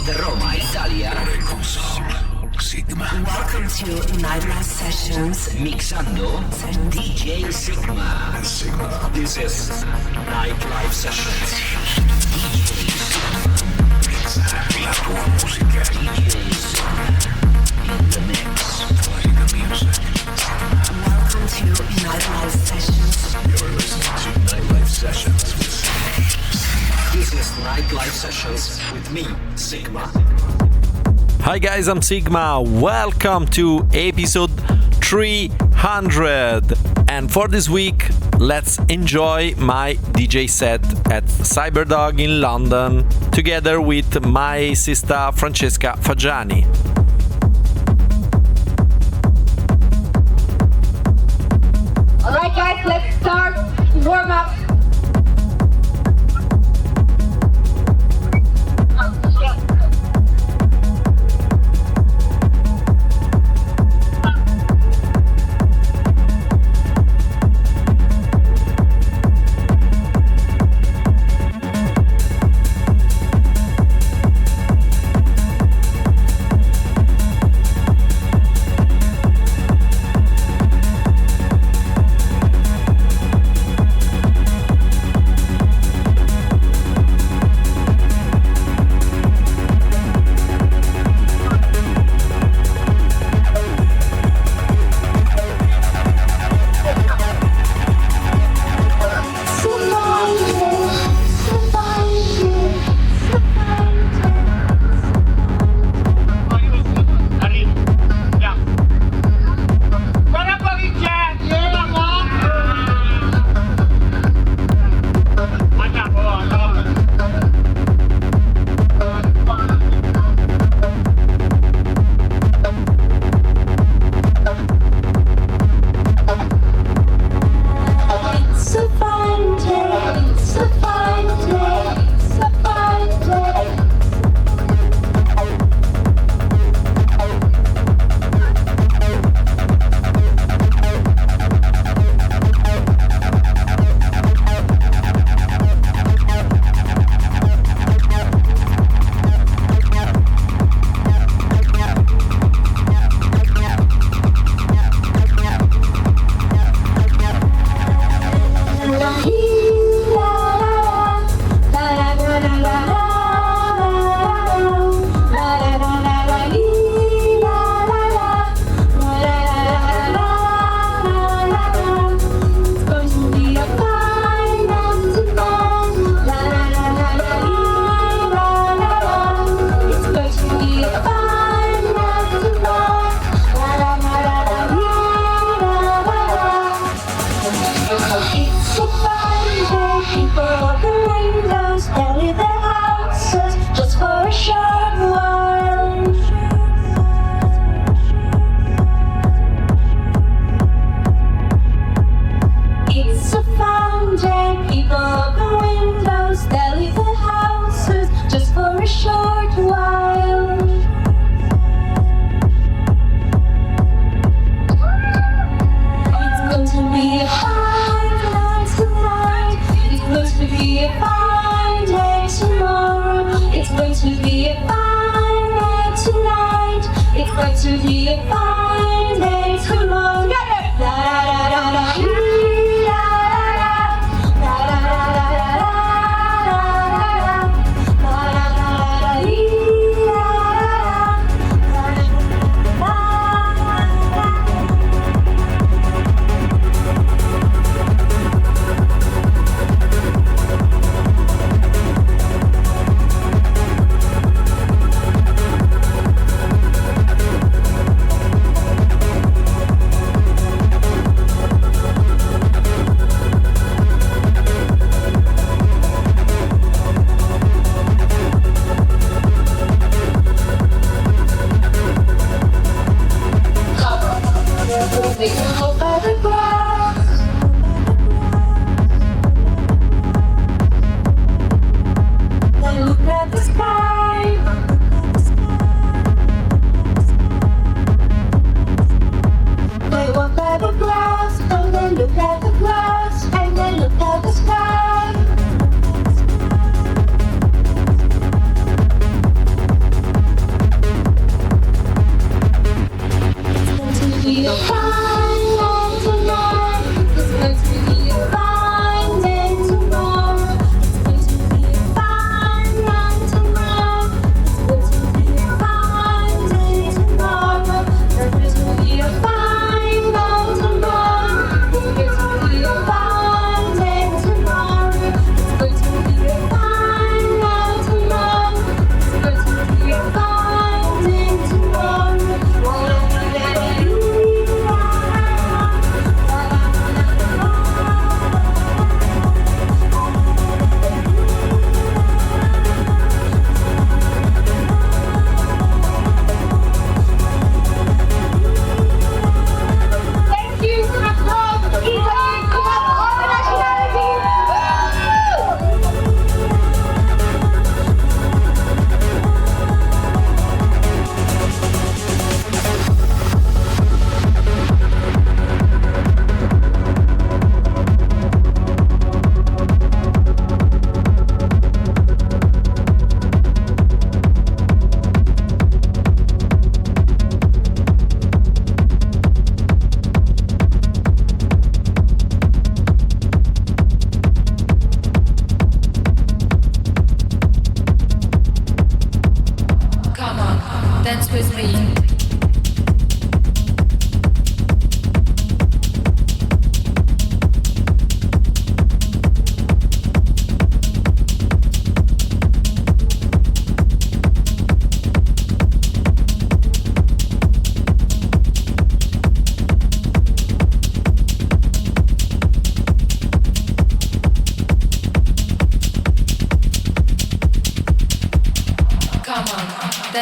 de Roma, Italia. Sygma. Welcome to Nightlife Sessions. Mixando DJ Sygma. Sygma. This is Nightlife Sessions. La tua musica. DJs in the mix. Play the music. Welcome to Nightlife Sessions. You're listening to Nightlife Sessions with This is Nightlife Sessions with me, Sygma. Hi guys, I'm Sygma. Welcome to episode 300. And for this week, let's enjoy my DJ set at Cyberdog in London together with my sister Francesca Fagiani. Alright guys, let's start warm up.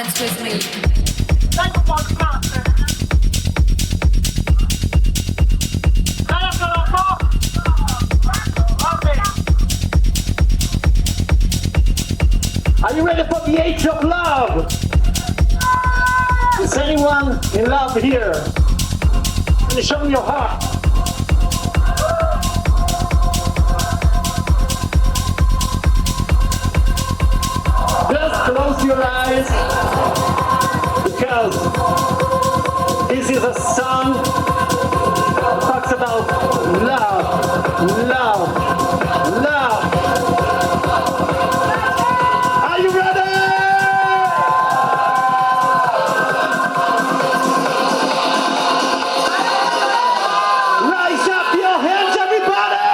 dance with me. Are you ready for the age of love? Is anyone in love here? Can you show me your heart? Just close your eyes, because this is a song that talks about love, love, love. Are you ready? Rise up your hands, everybody!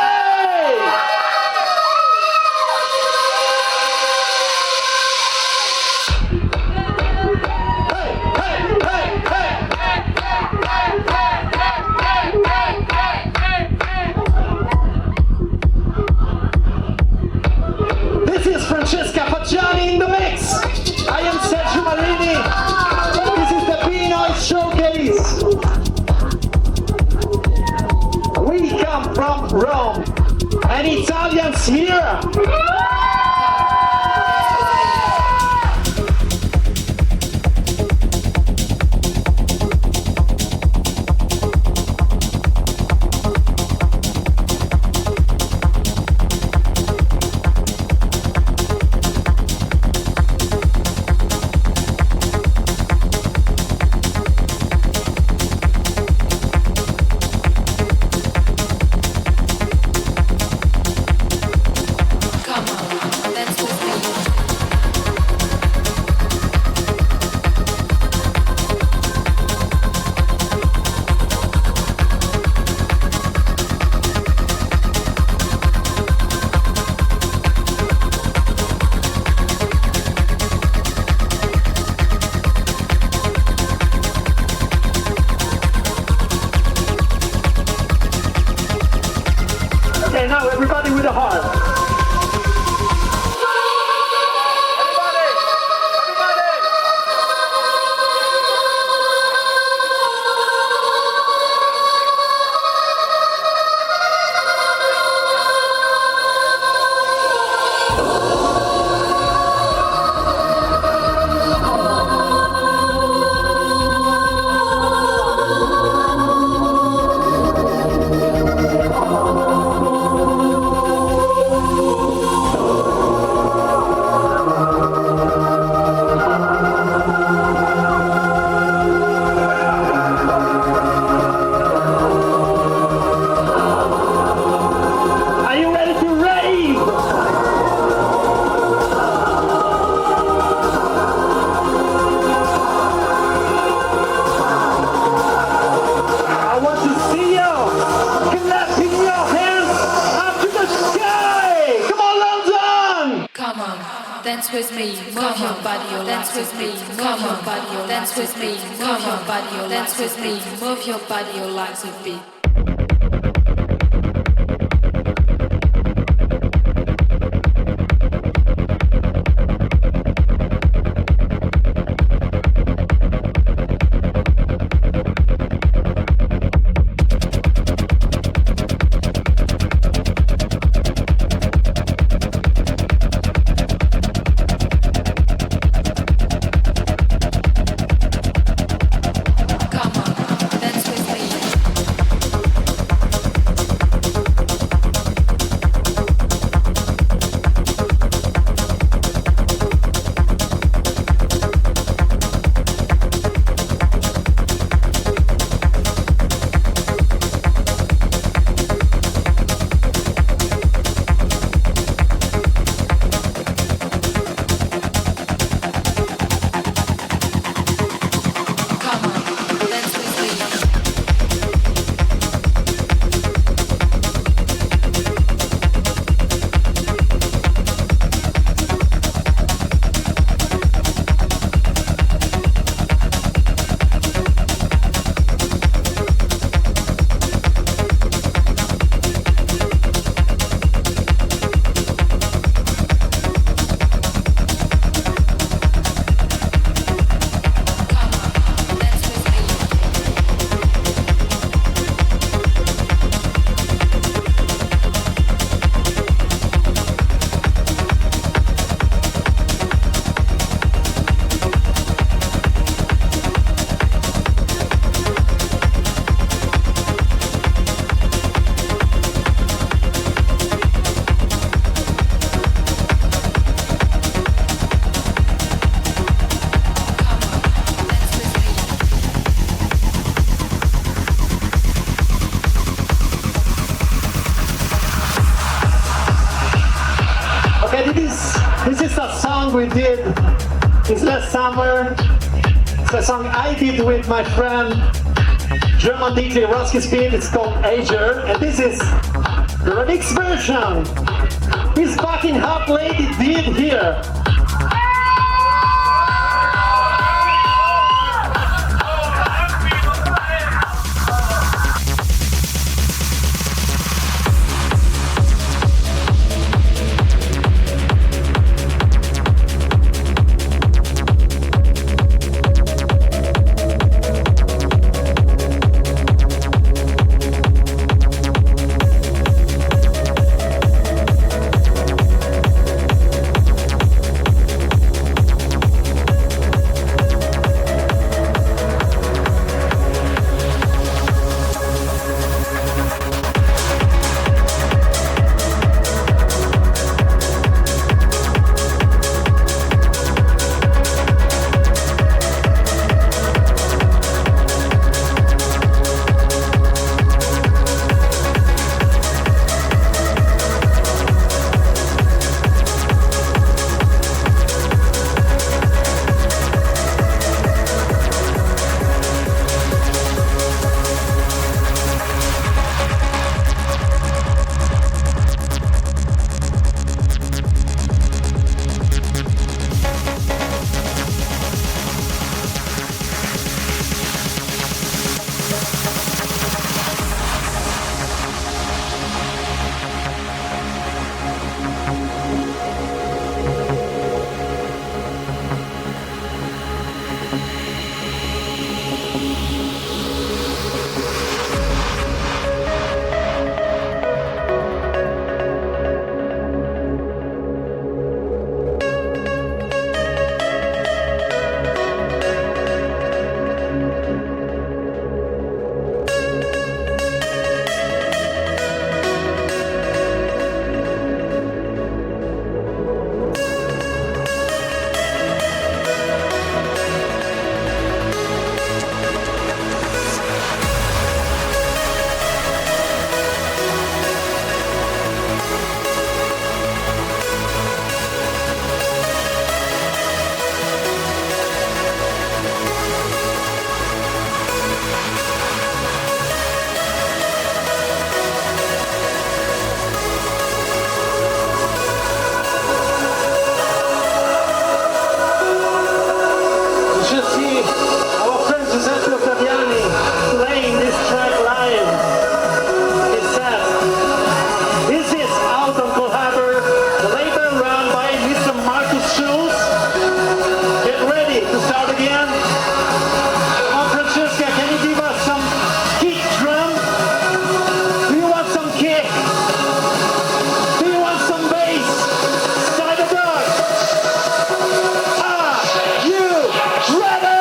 This is Francesca Fagiani in the mix. I am Sergio Marini. This is the B-Noise Showcase. We come from Rome, and Italians here. Okay, now everybody with a heart. Are you ready to rave? I want to see you clapping your hands up to the sky. Come on, London! Come on, dance with me, move your body, dance with me, move your body, dance with me, move your body, dance with me, move your body, your legs a beat. Come on, dance with me. last song we did is last summer. It's a song I did with my friend German DJ Ronski Speed. It's called A.D.H.S, and this is the remix version. This fucking hot lady did here. Giuseppe Ottaviani playing this track live. He said, this is out on Collaborator, the label run by Mr. Marcus Schulz. Get ready to start again. Come on, Francesca, can you give us some kick drum? Do you want some kick? Do you want some bass? Side of dog. Are you ready?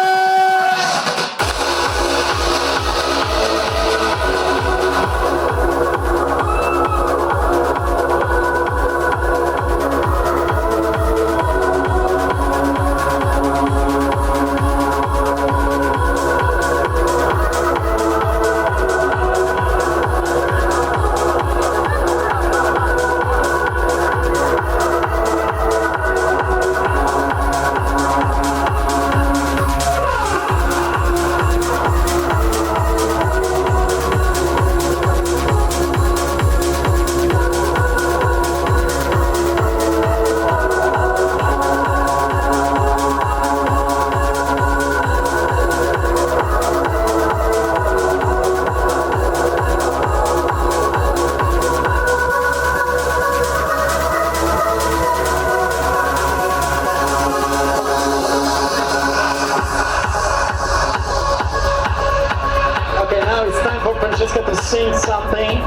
Okay, now it's time for Francesca to sing something.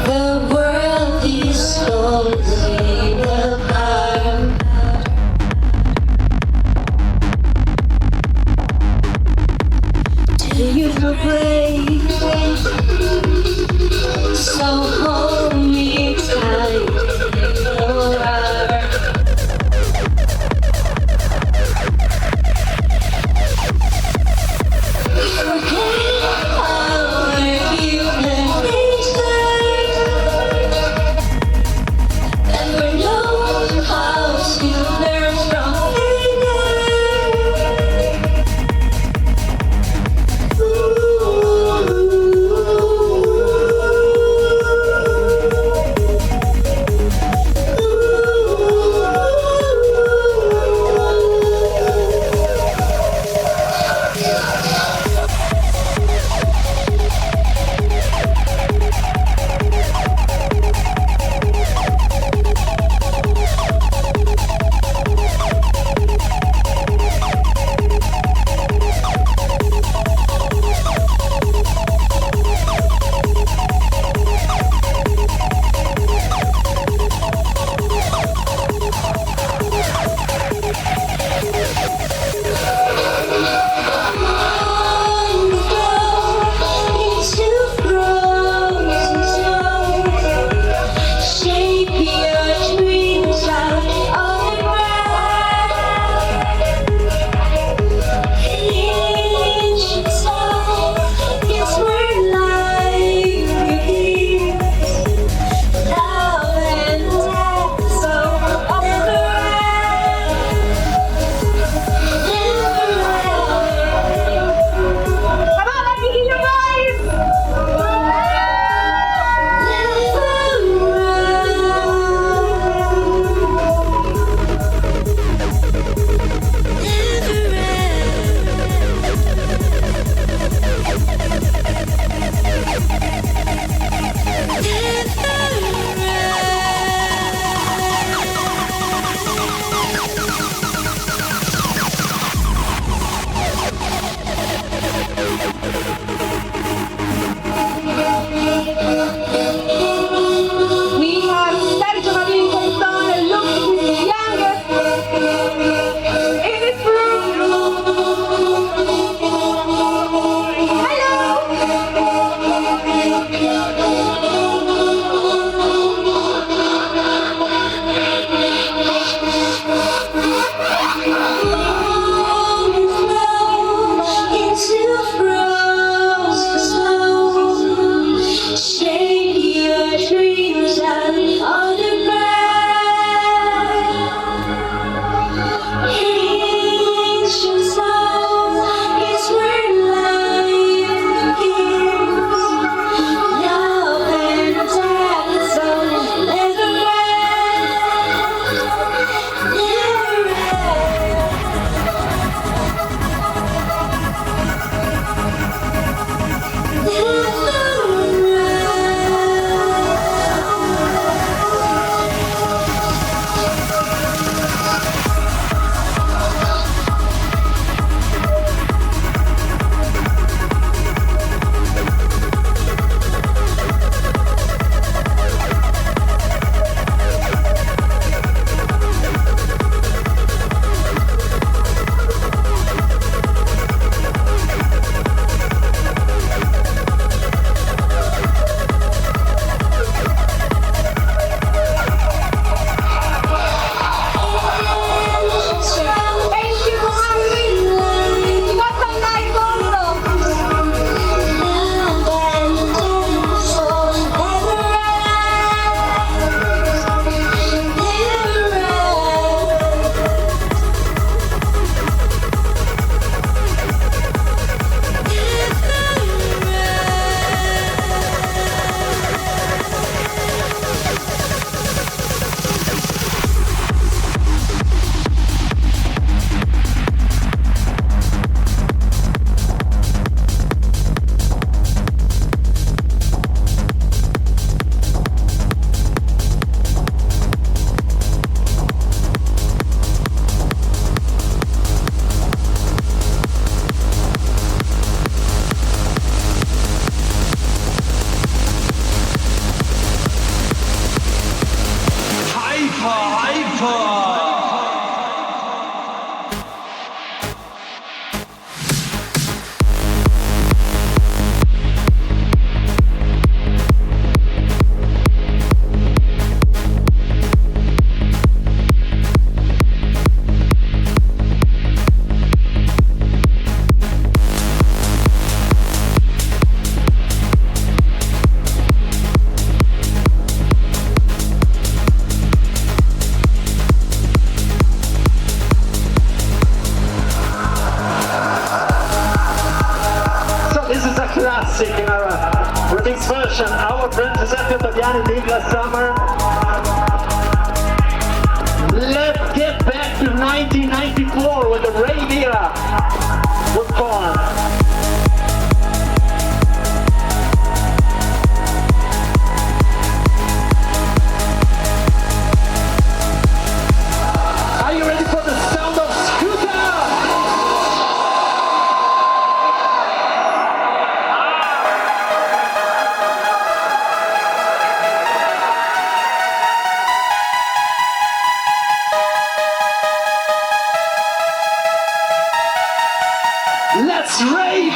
The world is falling apart. Do you pray? So hold me tight in your arms. Forget our classic in our remix version. Our friend Giuseppe Ottaviani did last summer. Let's get back to 1994 when the rave era was born. Are you ready for the sound of Scooter? Let's rave!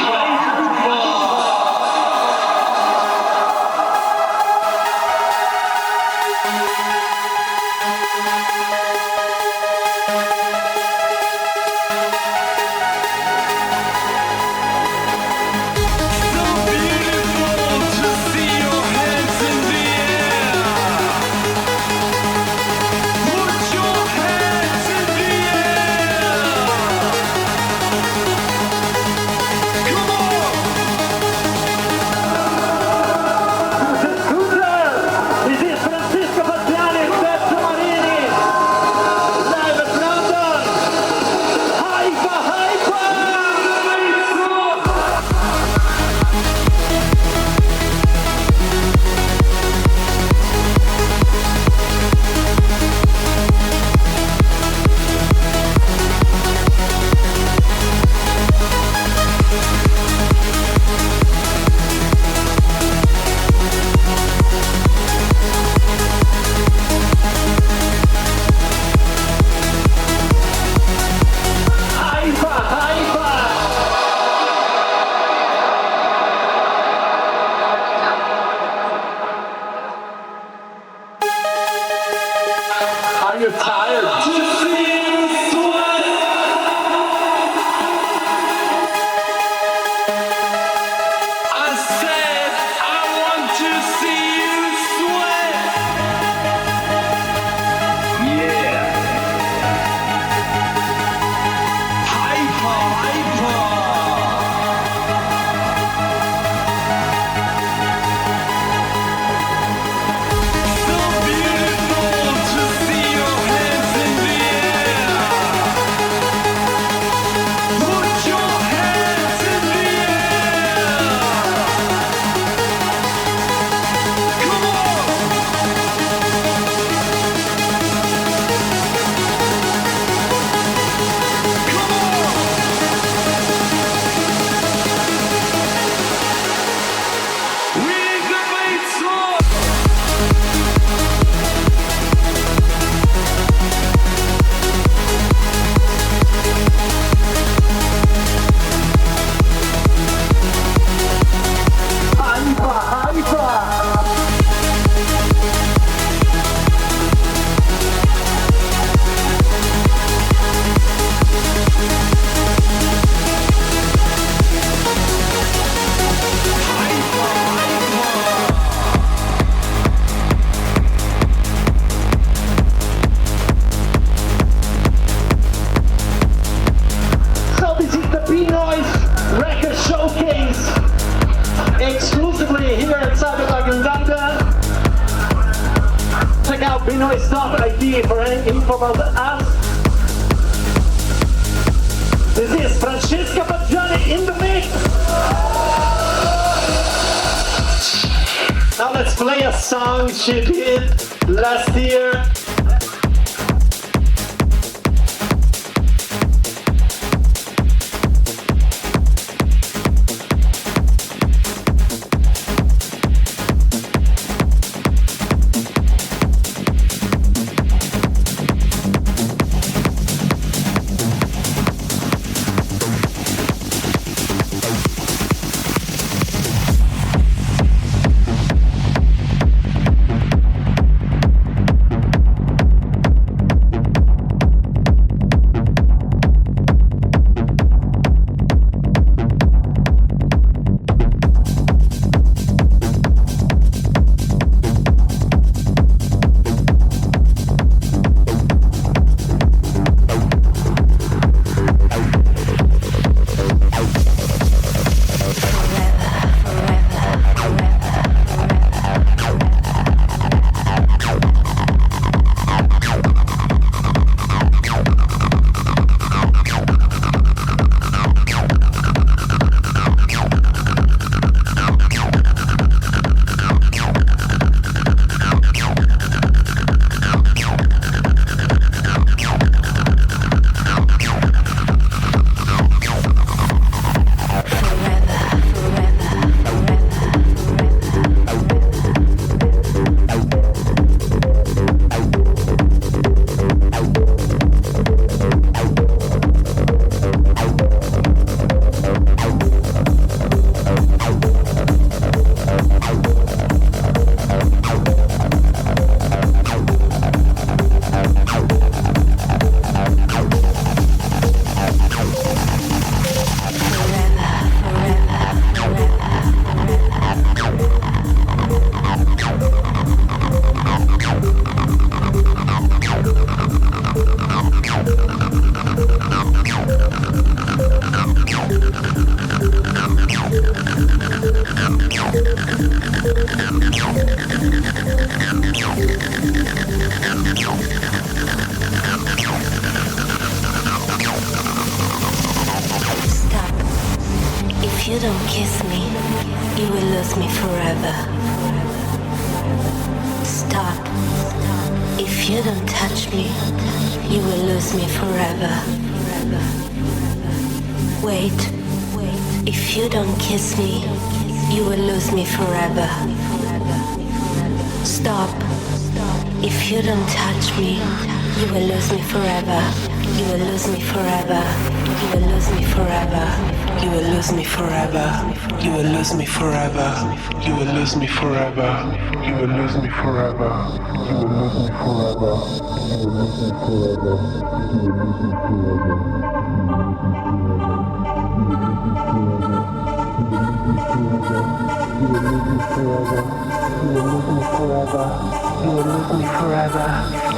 This is Francesca Fagiani and Sergio Marini, live at London. Hyper, hyper! Hyper, hyper! Are you tired? So this is the B-Noise Record Showcase, exclusively here at Cybertruck in London. Check out bnoise.it for any info about us. This is Francesca Fagiani in the mix. Now let's play a song she did last year. Stop. If you don't kiss me, you will lose me forever. Stop. If you don't touch me, you will lose me forever. Wait. If you don't kiss me, you will lose me forever. Stop. If you don't touch me, you will lose me forever. You will lose me forever. You will lose me forever. You will lose me forever. You will lose me forever. You will lose me forever. You will lose me forever. You will lose me forever. You will lose me forever. You will lose me forever. You will lose me forever. You will lose me forever. You will lose me forever.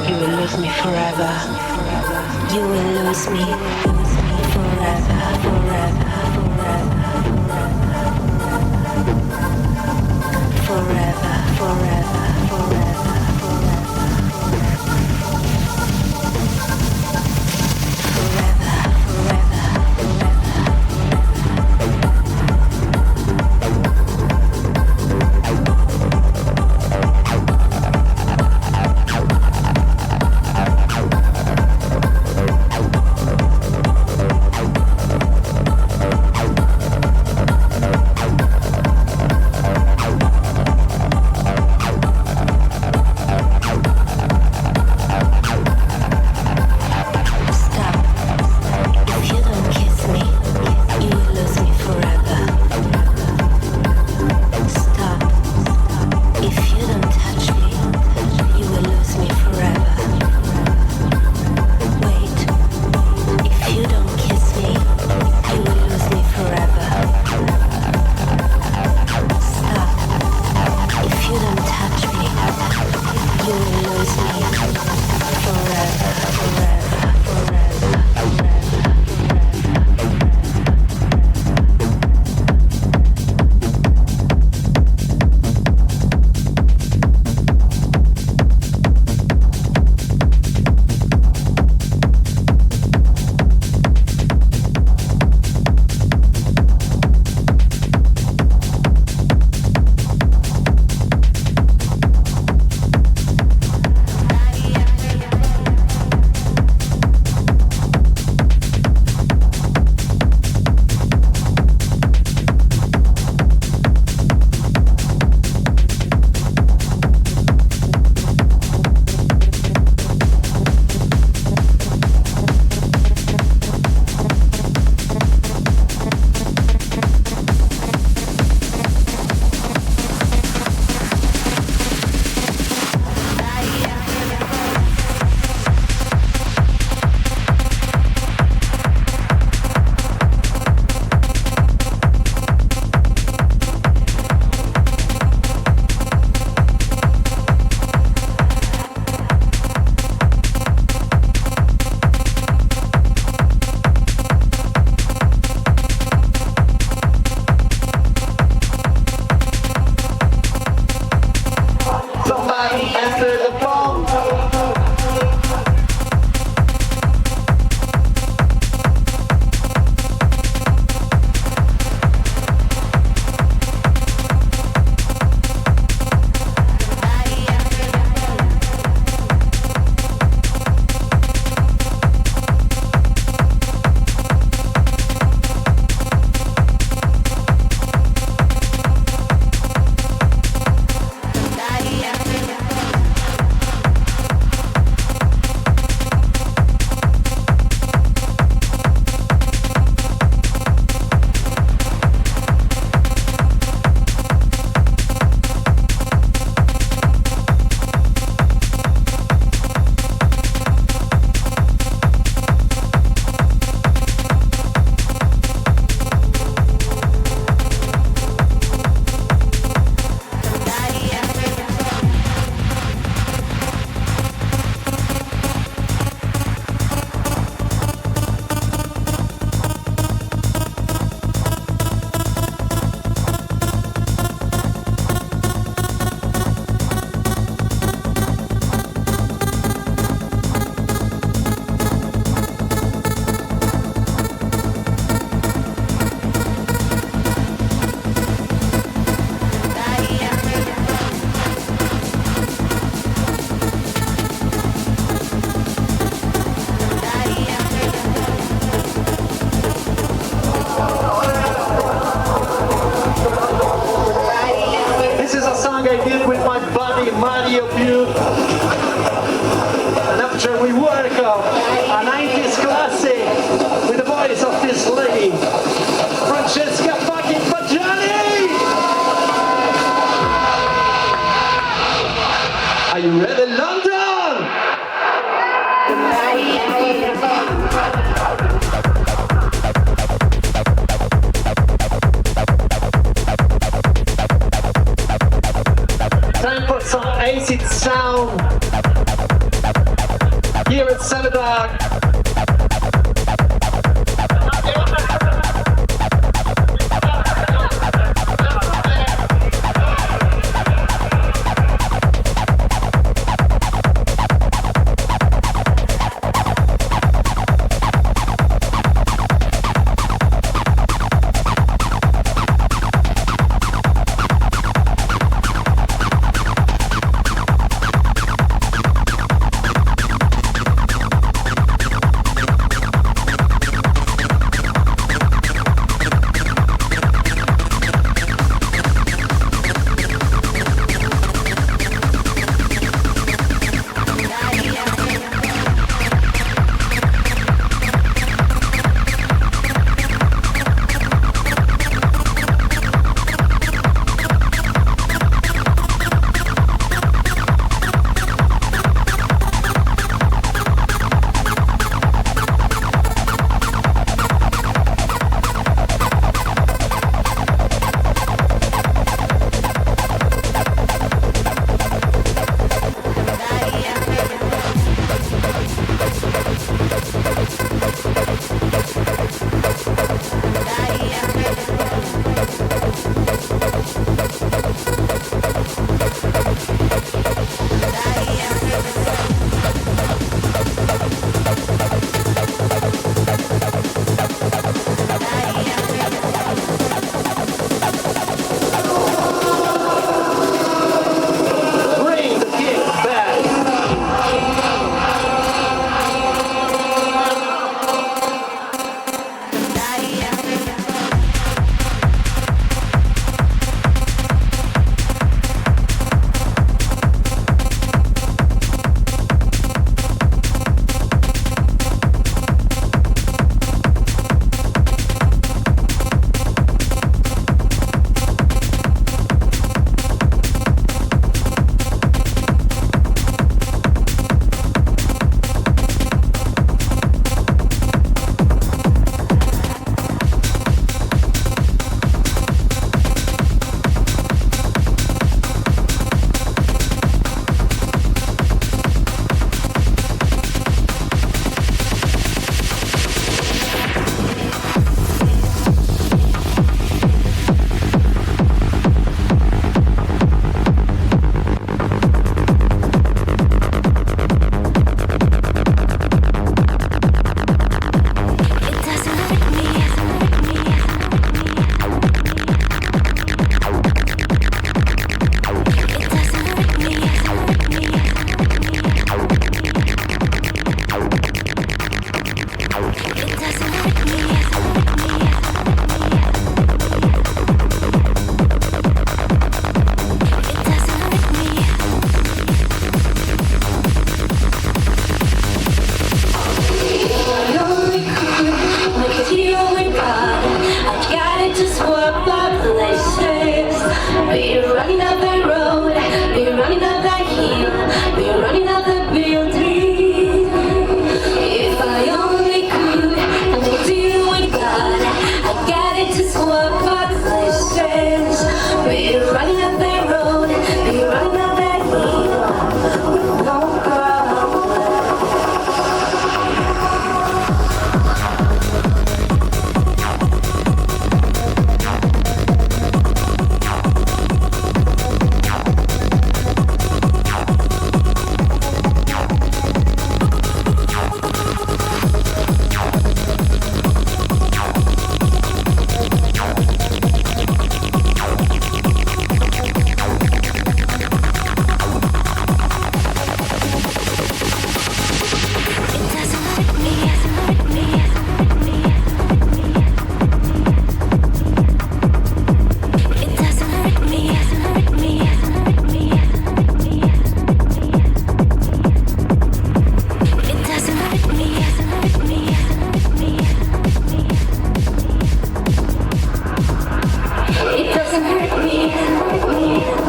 You will lose me forever. You will lose me forever, forever, forever, forever, forever, forever. many of you. And after we welcome a 90s classic with the voice of this lady, Francesca fucking Fagiani! Are you ready, London? Time for some acid sound here at STELLA.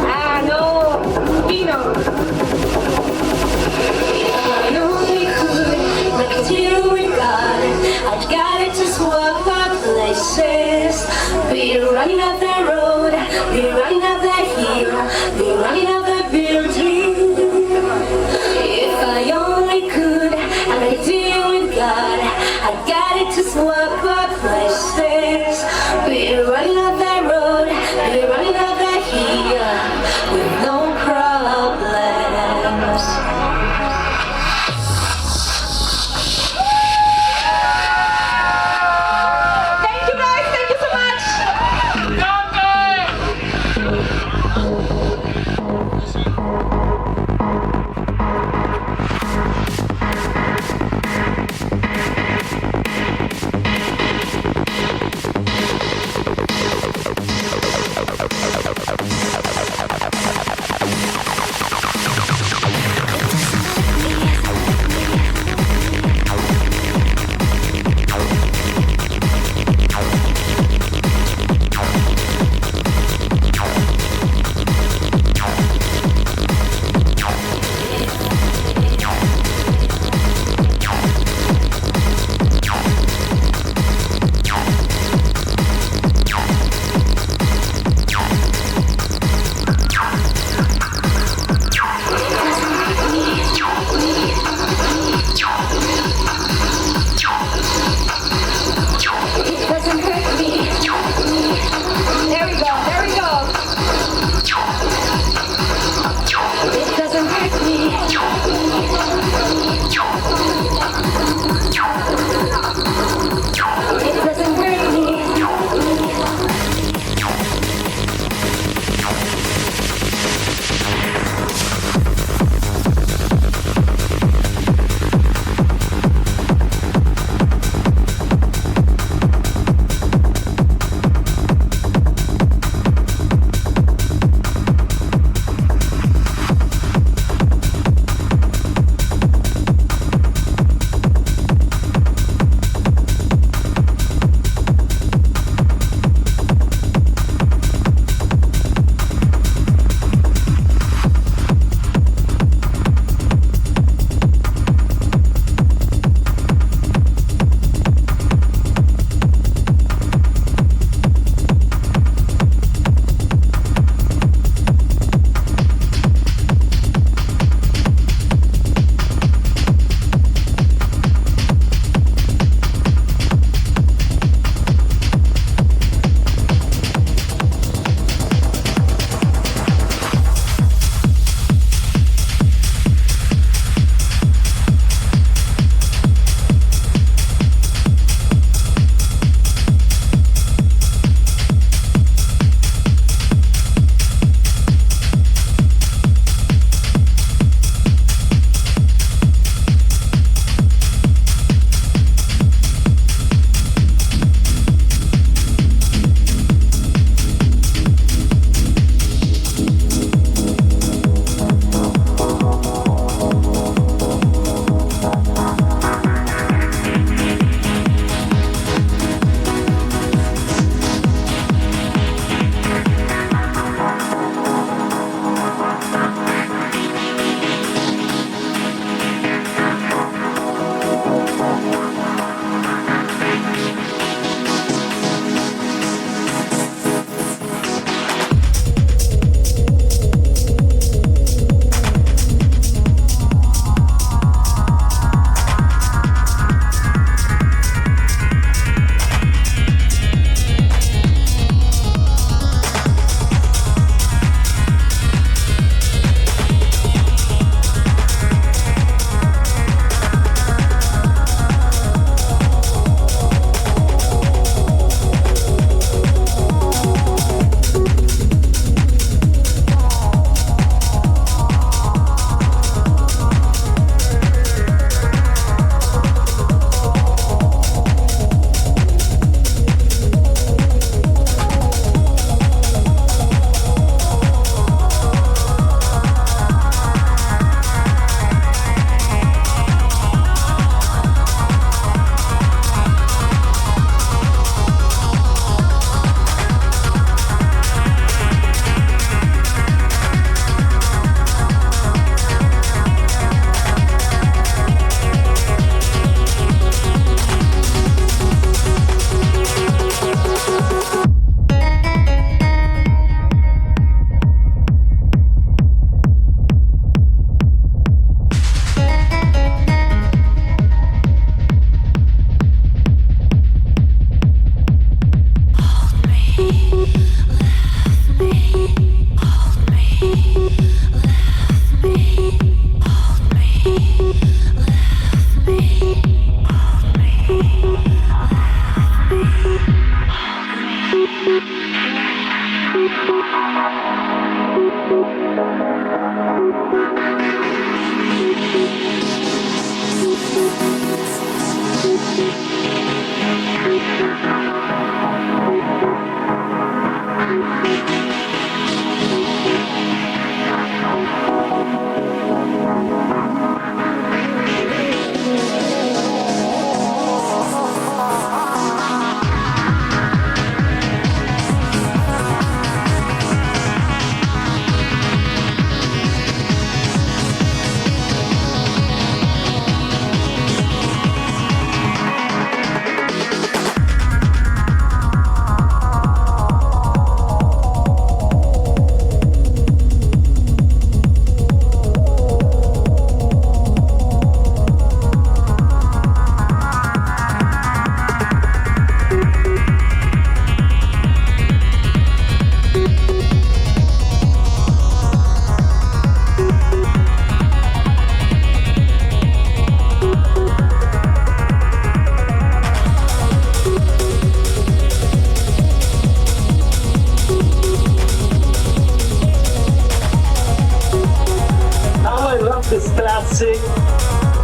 Ah, no, Pino. I've got it to swap our places. Be running up the road, be running up the hill, be running up the building. If I only could, and I deal with God, I got it to swap our places. Be running up the road, be running up the hill, with no problems. Thank you guys, thank you so much.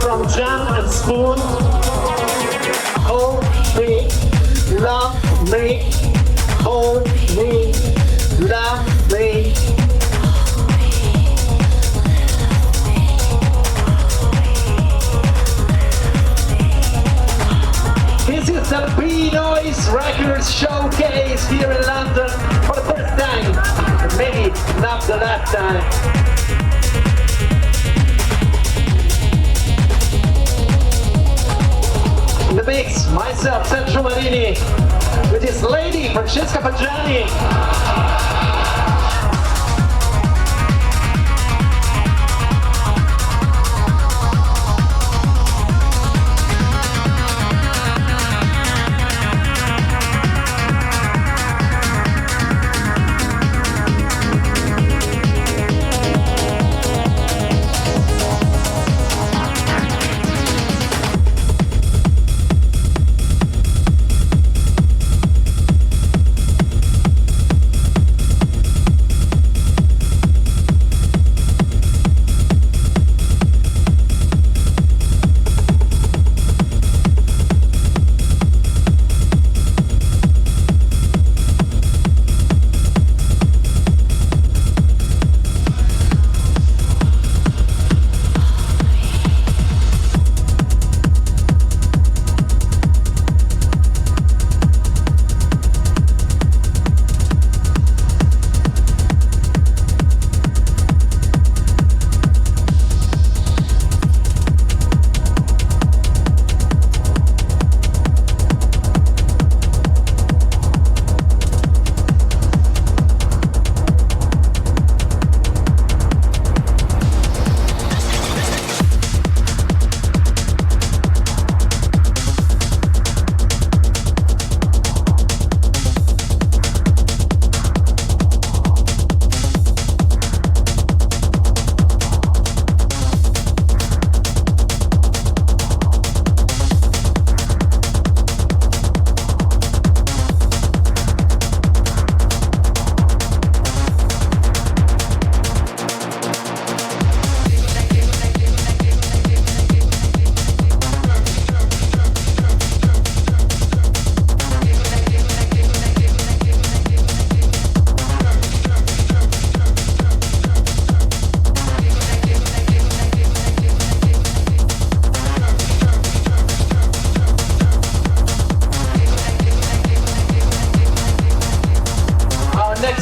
From Jam and Spoon. Hold me, love me, hold me, love me. This is the B-Noise Records Showcase here in London for the first time, and maybe not the last time. In the mix, myself, Sergio Marini, with his lady, Francesca Fagiani.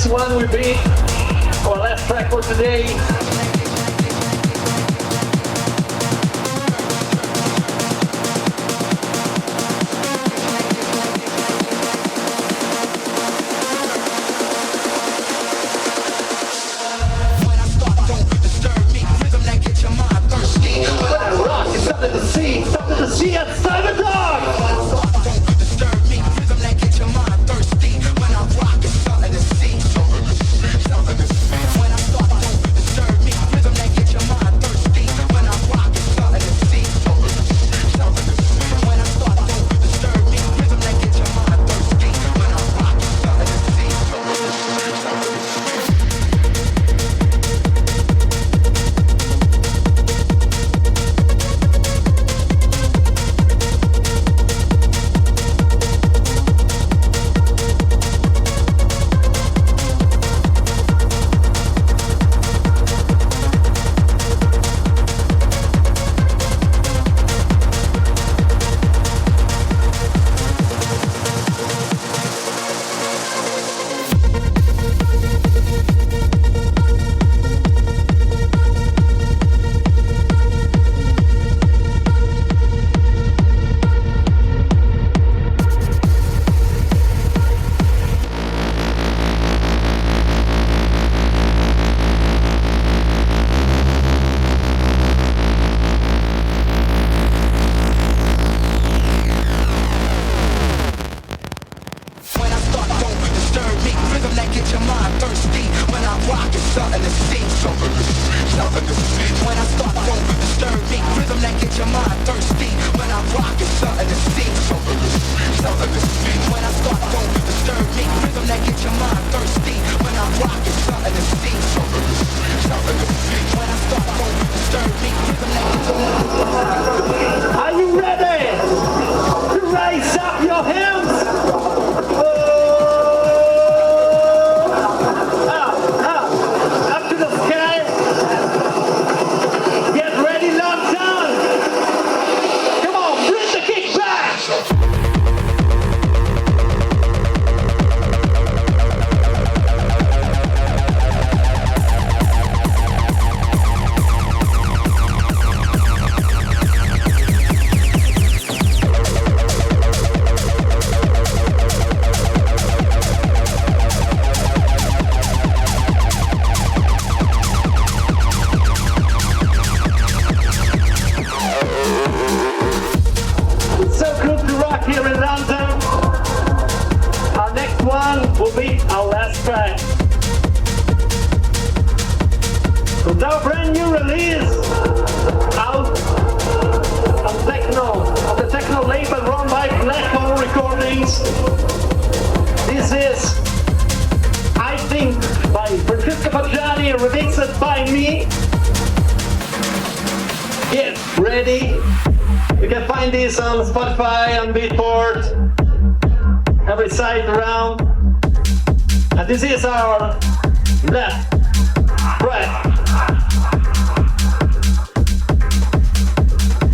One will be our last track for today. When I rock, it's something to see at Cyberdog! Something to see. When I start, don't disturb me. Rhythm that gets your mind thirsty. When I rock, it's something to see. Something to see. Something to see. When I start, don't disturb me. Rhythm that gets your mind thirsty. When I rock, it's something to see. Something to see. Something to see. When I start, don't disturb me. Rhythm that gets your mind thirsty. Are you ready to raise up your hands? Up to the sky. Get ready, London. Come on, bring the kick back. So good to rock here in London. Our next one will be our last track. With our brand new release out of the techno label run by Black Hole Recordings. This is I Think by Francesca Fagiani, remixed by me. Get ready. You can find this on Spotify, on Beatport, every site around. And this is our last track.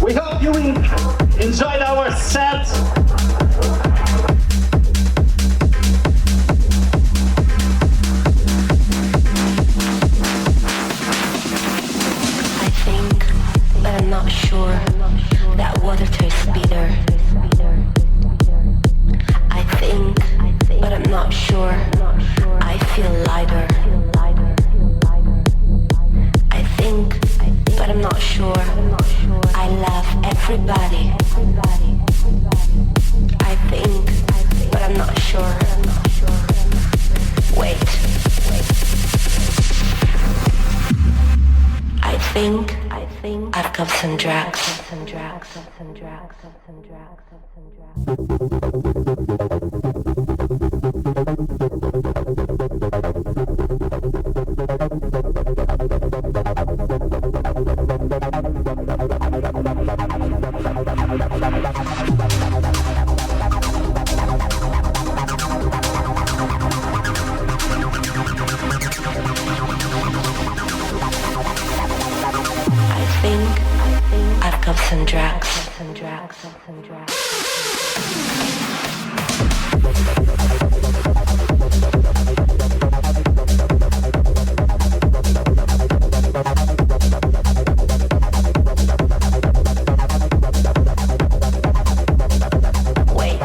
We hope you enjoyed our set. I think, but I'm not sure. That water tastes bitter. I think, but I'm not sure. I feel lighter. I think, but I'm not sure. I love everybody. I think, but I'm not sure. Wait. I think I've got some drugs. I've got some drugs. Wait.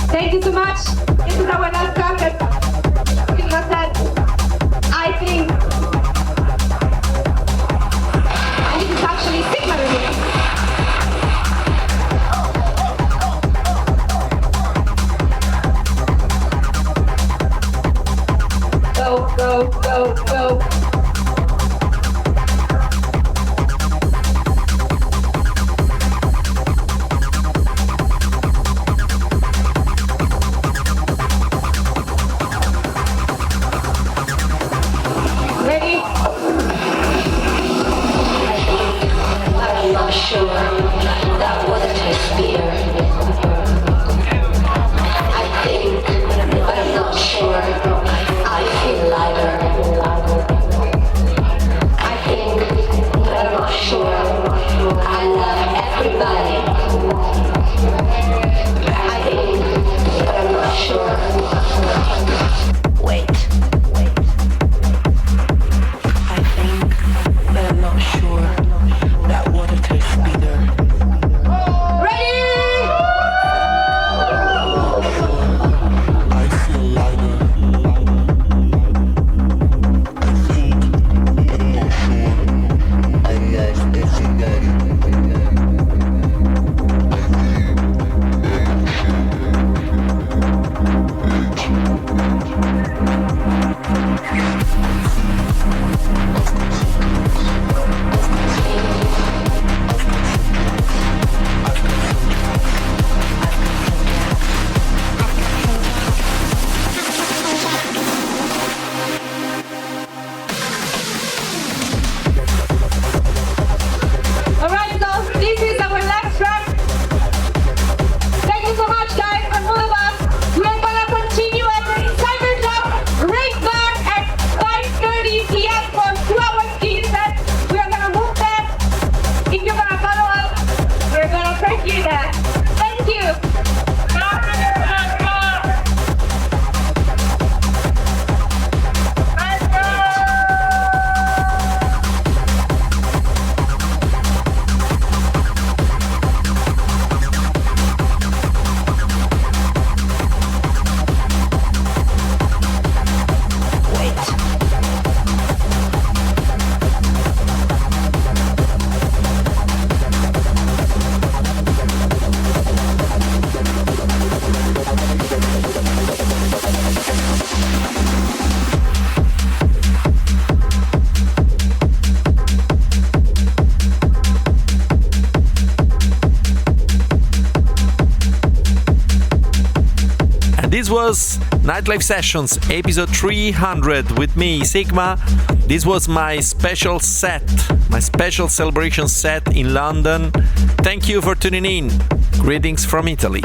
Thank you so much. This is our last track. I think. And this is actually Sygma.it. Go. Ready? I'm not sure. That water tastes bitter. I think, but I'm not sure. I feel lighter. was Nightlife Sessions episode 300 with me, Sygma. This was my special set, my special celebration set in London. Thank you for tuning in. Greetings from Italy.